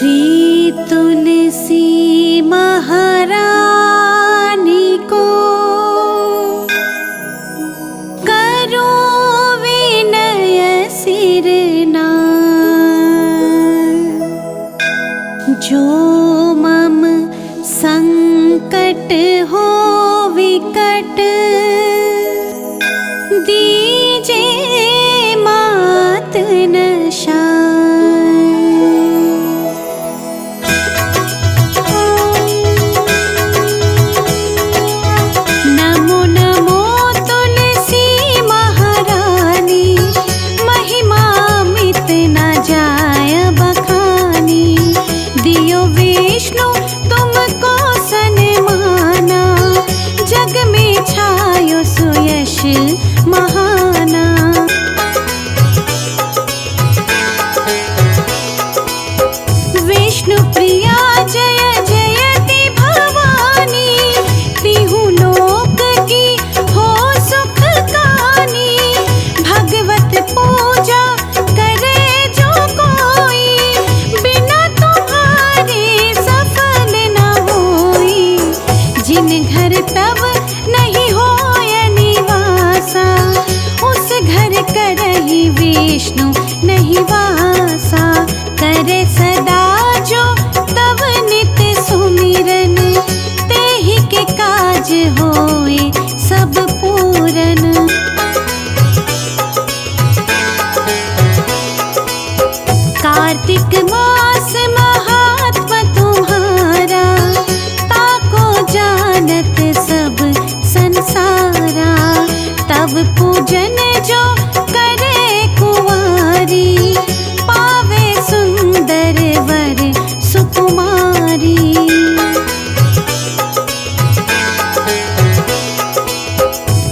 श्री तुलसी महारानी को करो विनय सिरनार। जो मम संकट हो विकट दीजे मात नशार। नमो नमो तुलसी महारानी, महिमा मित न जाय बखानी। दियो विष्णु तुमको सन्माना, जग में छायो सुयश महाना। विष्णु प्रिया जय जयति भवानी, तिहु लोक की हो सुख कानी। भगवत पूजा करे जो कोई, बिना तुम्हारे सफल न होई। जिन घर तब नहीं होय निवासा, उस घर करहि विष्णु नहीं वासा। करे सदा जो तब नित्य सुमिरन, तेहि के काज होए सब पूरन। कार्तिक मास महात्म तुम्हारा, ताको जानत सब संसारा। तब पूजन जो करे कुंवारी, पावे सुंदर वर सुकुमारी।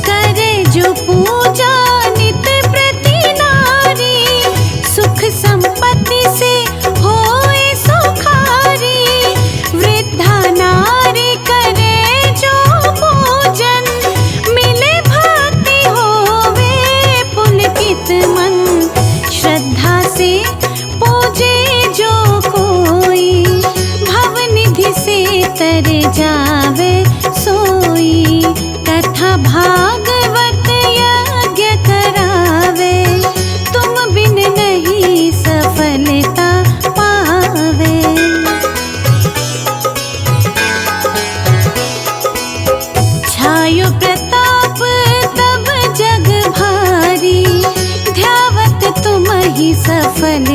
करे जो पूजा नित प्रति नारी, सुख संपत्ति से होए सुखारी। वृद्धा नारी करे जो पूजन, मिले भक्ति होवे पुलकित मन। श्रद्धा से पूजे जो कोई, भवनिधि से तर जावे सोई। कथा भागवत यज्ञ करावे, तुम बिन नहीं सफलता पावे। छायो प्रताप तब जग भारी, ध्यावत तुम ही सफल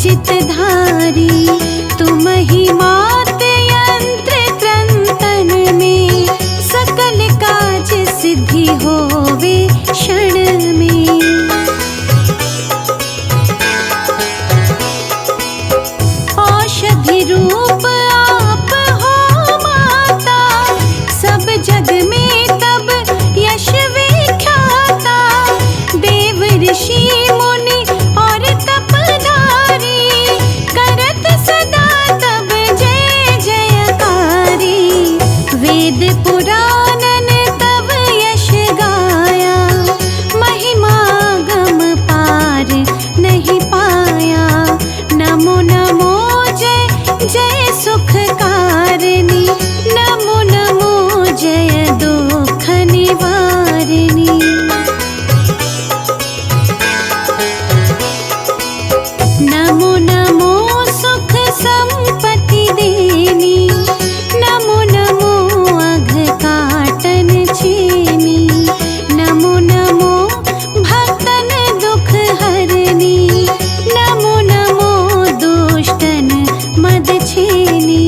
चितधारी। तुम ही मात यंत्र त्रंतन में, सकल काज सिद्धि होवे क्षण में। औषधि रूप आप हो माता, सब जग में तब यश विख्याता। देव ऋषि मुनि और तपधारी, करत सदा तब जय जयकारी। वेद पुराणन तब यश गाया, महिमा गम पार नहीं पाया। नमो नमो जय जय सुख कारिणी, नमो नमो जय दुख निवारिणी। नमो नमो सुख संपत्ति देनी, नमो नमो अघ काटन छेनी। नमो नमो भक्तन दुख हरनी, नमो नमो दुष्टन मद छेनी।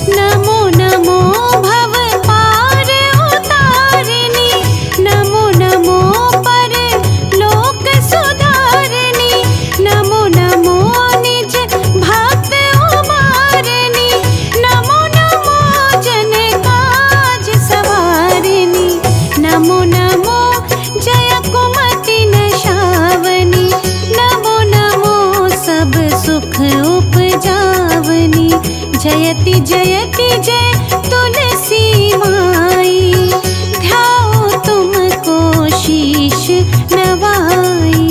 नमो नमो भव पार उतारिणी, नमो नमो पर लोक सुधारिणी। नमो नमो निज भक्त उबारिणी, नमो नमो जन काज सवारिणी। नमो नमो जय कुमति नशावनी, नमो नमो सब सुख उपजावनी। जयति जयति जय तुलसी माई, ध्याओ तुमको शीश नवाई।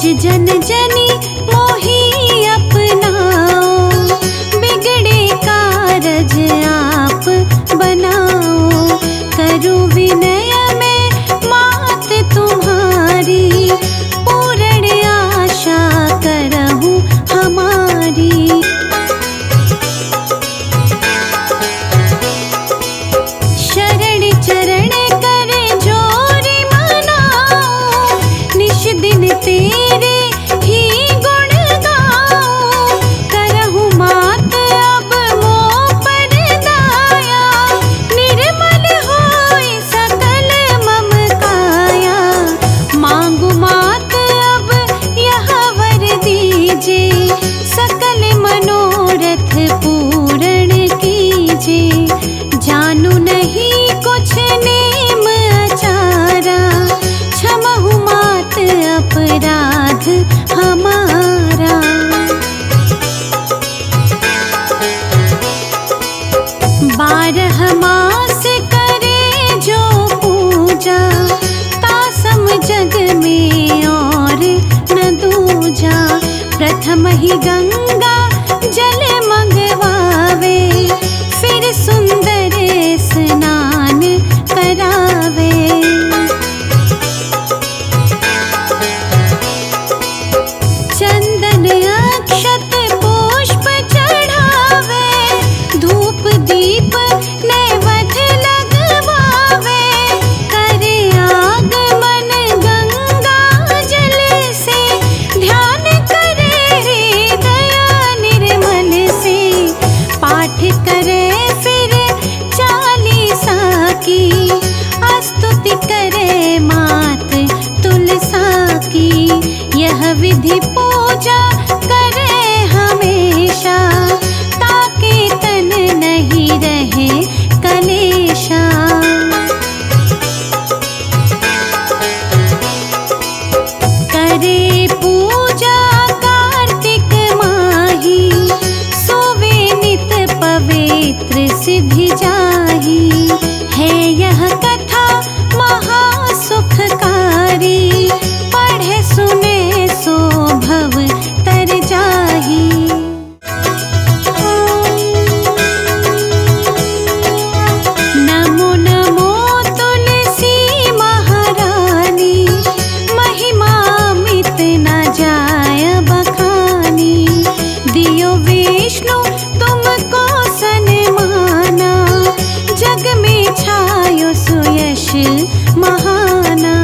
निज जन जनी मोहि अपनाओ, बिगड़े कारज आप बनाओ। करूं विनय में मात तुम्हारी, पूर्ण आशा करहूं हमारी। शरण चरण कर जोरी मनाओ, निश दिन तेरे ही गुण गाऊं। करहूं मात अब मोह पर दाया, निर्मल होए सकल मम काया। मांगू मात अब यह वर दीजे, सकल मनोरथ पूर्ण कीजे। जानू नहीं कुछ नेम अचारा, क्षमहु मात अपराध हमारा। बारह मास करे जो पूजा, तासम जग में और न दूजा। प्रथम ही गंगा जल मंगवावे, फिर सुंदर स्नान करावे। चंदन अक्षत पुष्प चढ़ावे, धूप दीप नैवेद्य लगवावे। करे आगमन गंगा जल से, ध्यान करे हृदय निर्मल से। पाठ करे फिर चालीसा की, स्तुति करे मात तुलसा की। यह विधि पूजा करे हमेशा, ताकि तन नहीं रहे कलेशा। करे पूजा कार्तिक माही, सोवे नित पवित्र सिद्धि जाही। है यह कथा महासुखकारी, पढ़े सुने सो भव तर जाही। नमो नमो तुलसी महारानी, महिमा मित न जाय बखानी। दियो विष्णु तुमको सन्माना, जग में छायो सुयश महाना।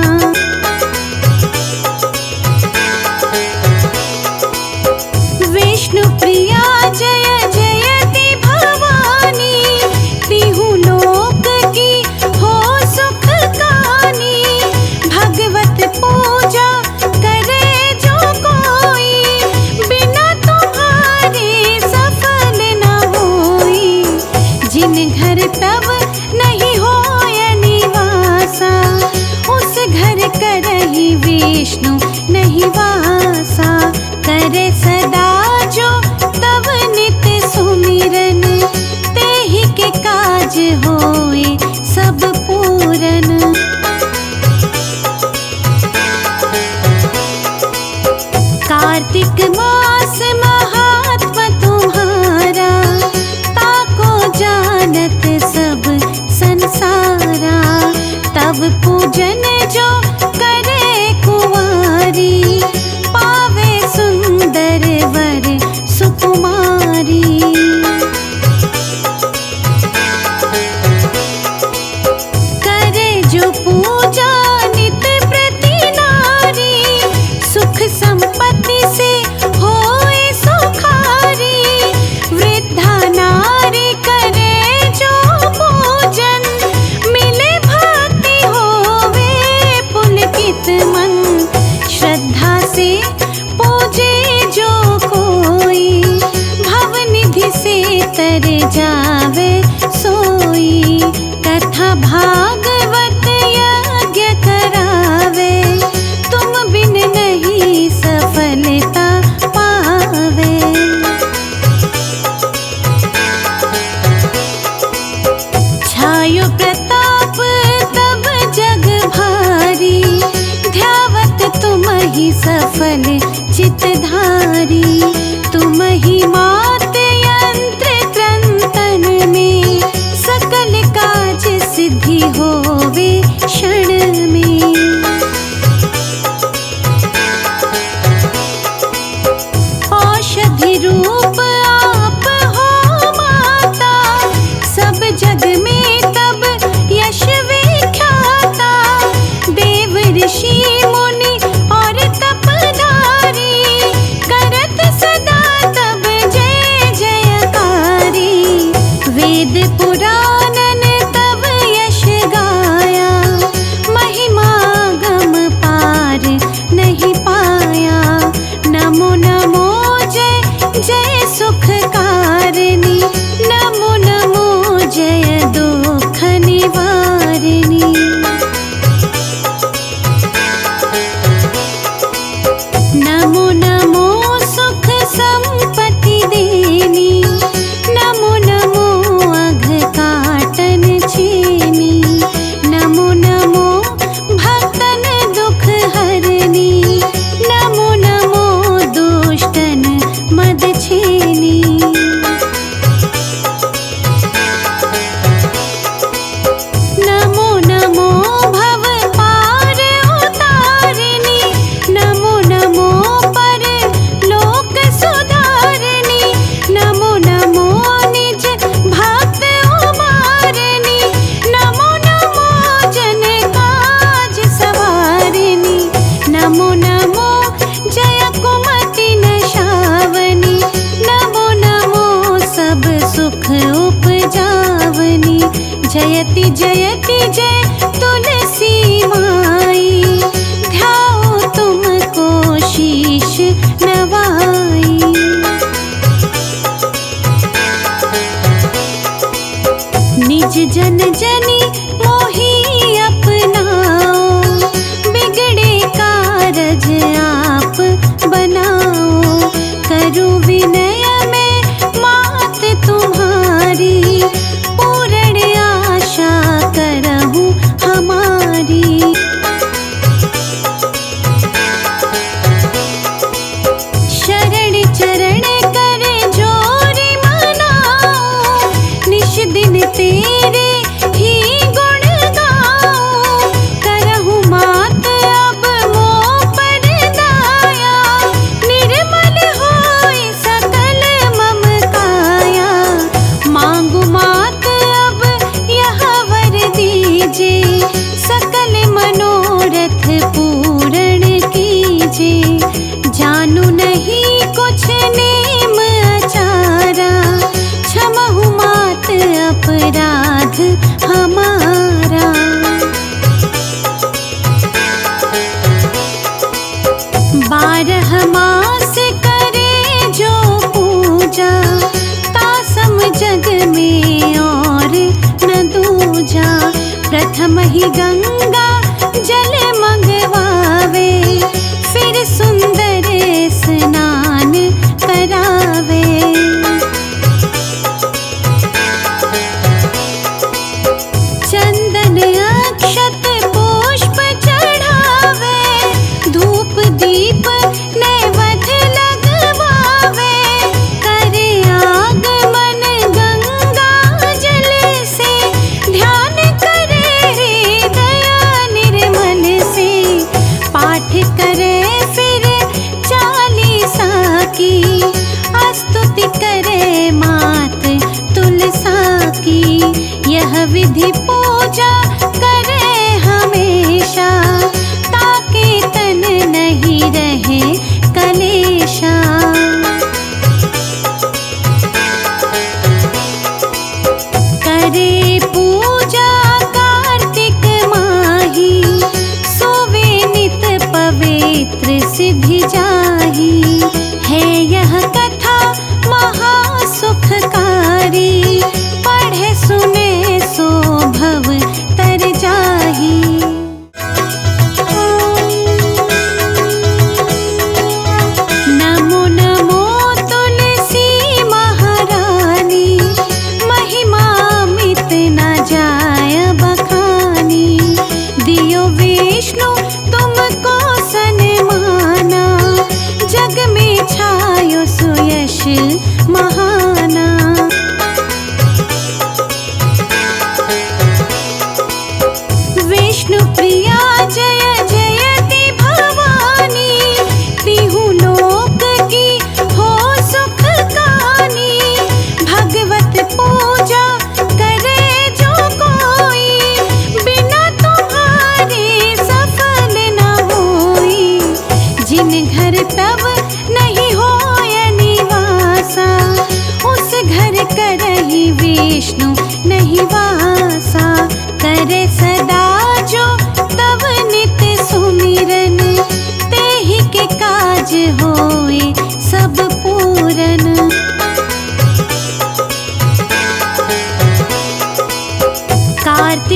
विष्णु प्रिया जय जयति भवानी, तिहु लोक की हो सुख कानी। भगवत पूजा करे जो कोई, बिना तुम्हारे सफल न होई। जिन घर तब नहीं होय निवासा, उस घर करहि विष्णु नहीं वासा। करे सदा जो तब नित सुमिरन, तेहि के काज होए सब पूरन। कार्तिक मास महात्मा तुम्हारा, ताको जानत सब संसारा। तब पूजन जो करे कुंवारी, पावे सुंदर वर सुकुमारी। करे जो पूजा नित प्रति नारी, सुख संपत्ति से होए सुखारी। वृद्धा नारी करे जो पूजन, मिले भक्ति होवे पुलकित मन। श्रद्धा से पूजे जो कोई, भवनिधि से तर जावे सोई। कथा भागवत यज्ञ करावे, तुम बिन नहीं सफलता पावे। छायो प्रताप तब जग भारी, ध्यावत तुम ही सफल चितधारी। तुम ही मात यंत्र त्रंतन में, सकल काज सिद्धि होवे क्षण में। औषधि रूप आप हो माता, सब जग में तब यश विख्याता। देव ऋषि मुनि और तपधारी, करत सदा तब जय जयकारी। वेद पुराणन तब यश गाया, महिमा गम पार नहीं पाया। नमो नमो जय जय सुख कारिणी, नमो नमो जय दुख निवारिणी। नमो नमो सुख संपत्ति देनी, नमो नमो अघ काटन छेनी। नमो नमो भक्तन दुख हरनी, नमो नमो दुष्टन मद छेनी। नमो नमो भव पार उतारिणी, नमो नमो पर लोक सुधारिणी। नमो नमो निज भक्त उबारिणी, नमो नमो जन काज सवारिणी। नमो नमो जय कुमति नशावनी, नमो नमो सब सुख उपजावनी। जयति जयति जय तुलसी माई, ध्याओ तुमको शीश नवाई। निज जन जनी मोहि अपनाओ, बिगड़े कारज आप बनाओ। करूं विनय में मात तुम्हारी, पूर्ण आशा करहूं हमारी। शरण चरण कर जोरी मनाओ, निश दिन तेरे ही गुण गाओ। करहूं मात अब मोह पर दाया, निर्मल होय सकल मम काया। मांगू मात अब यह वर दीजे, सकल मनोरथ पूर्ण कीजे। जानू नहीं कुछ नेम अचारा, क्षमहु मात अपराध हमारा। बारह मास करे जो पूजा, तासम जग में और न दूजा। प्रथम ही गंगा जल मंगवावे, फिर सुंदर स्नान करावे। चंदन अक्षत पुष्प चढ़ावे, धूप दीप नैवेद्य लगवावे। करे आगमन गंगा जल से, ध्यान करे हृदय निर्मल से। पाठ करे फिर चालीसा की, स्तुति करे मात तुलसा की। यह विधि पूजा करे हमेशा, ताके तन नहीं रहे कलेशा। करे पूजा कार्तिक माही, सोवे नित पवित्र सिद्धि जाही। है यह कथा महासुखकारी, पढ़े सुने सो भव तर जा।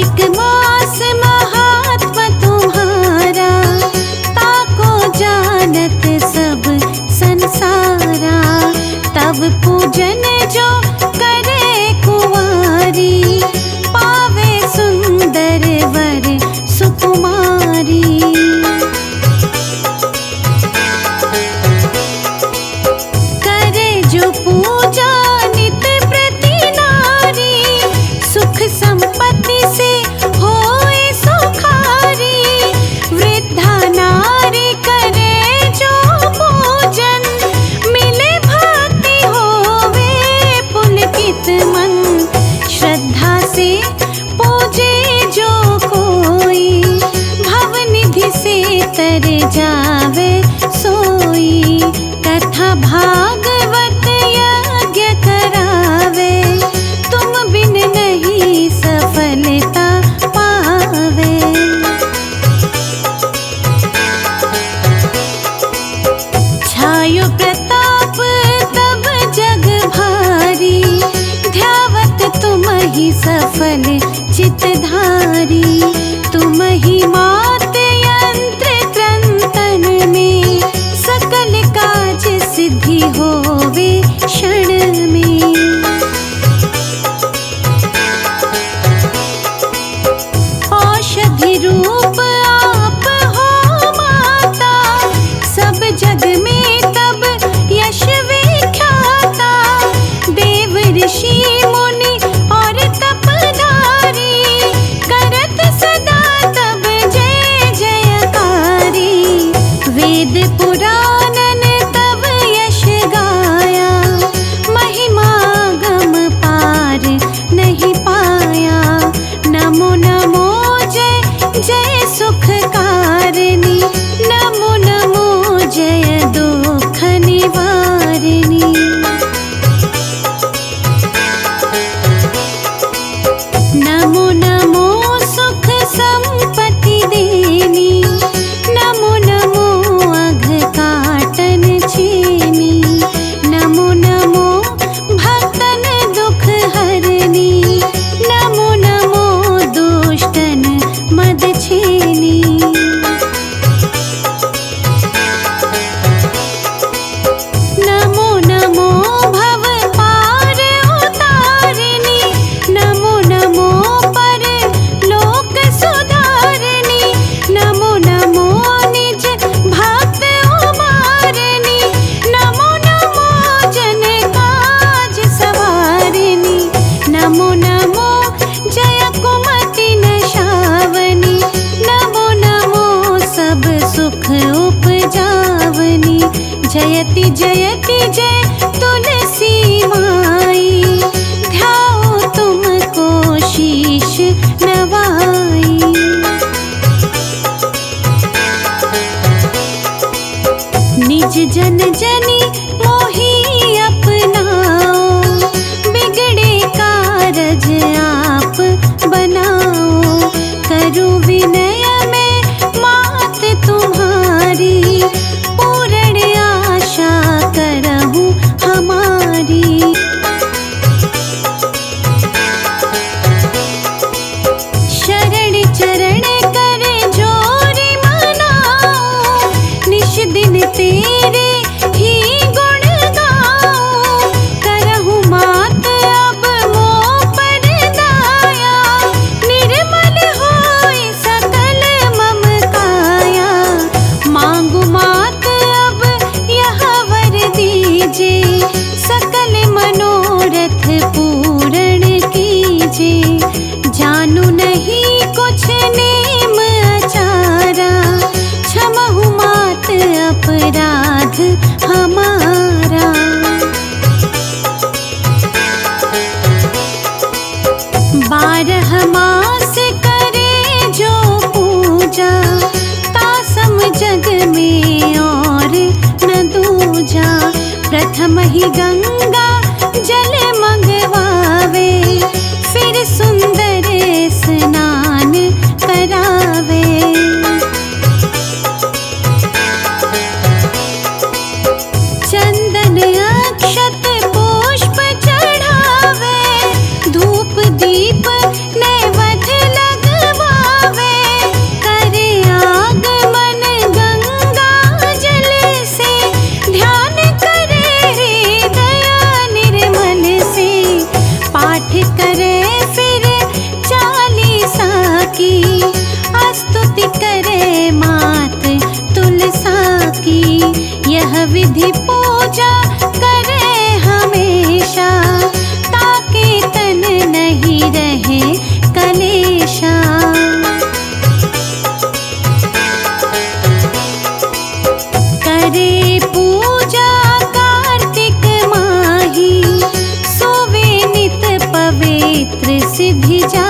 कार्तिक मास महात्मा तुम्हारा, ताको जानत सब संसारा। तब पूजन जो करे कुंवारी, पावे सुंदर वर सुकुमारी। करे जो पूजा नित प्रति नारी, सुख संपत्ति से होए सुखारी। वृद्धा नारी करे जो पूजन, मिले भांति होवे पुलकित मन। श्रद्धा से पूजे जो कोई, भवनिधि से तर जावे सोई। कथा भागवत यज्ञ करावे, तुम बिन नहीं सफलता पावे। छायो प्रताप तब जग भारी, ध्यावत तुम ही सफल चितधारी। तुम ही मात यंत्र त्रंतन में, सकल काज सिद्धि होवे क्षण में। औषधि रूप आप हो माता, सब जग में तब यश विख्याता। देव ऋषि मुनि और तपधारी, करत सदा तब जय जयकारी। वेद पुराणन तब यश गाया, महिमा गम पार नहीं पाया। नमो नमो जय जय सुख कारिणी, नमो नमो जय दुख निवारिणी। नमो नमो सुख संपत्ति देनी, नमो नमो अघ काटन छेनी। नमो नमो भक्तन दुख हरनी, नमो नमो दुष्टन मद छेनी। नमो नमो भव पार उतारिणी, नमो नमो पर लोक सुधारिणी। नमो नमो निज भक्त उबारिणी, नमो नमो जन काज सवारिणी। नमो नमो जय कुमति नशावनी, नमो नमो सब सुख उपजावनी। जयति जयति जय तुलसी माई, ध्याओ तुमको शीश नवाई। निज जन जनी मोहि अपनाओ, बिगड़े कारज आप बनाओ। करूं विनय में मात तुम्हारी, पूर्ण आशा करहूं हमारी। शरण चरण करे जोरी मनाओ, निश दिन तेरे ही गुण गाओ। करहूं मात अब मोह पर दाया, निर्मल होए सकल मम काया। मांगू मात अब यह वर दीजे, सकल मनोरथ पूर्ण कीजे। जानू नहीं कुछ नेम अचारा, क्षमहु मात अपराध हमारा। बारह मास करे जो पूजा, तासम जग में और न दूजा। प्रथम ही गंगा जल मंगवावे, फिर सुंदर स्नान करावे। चंदन अक्षत पुष्प चढ़ावे, धूप दीप नैवेद्य लगा सिद्धि जा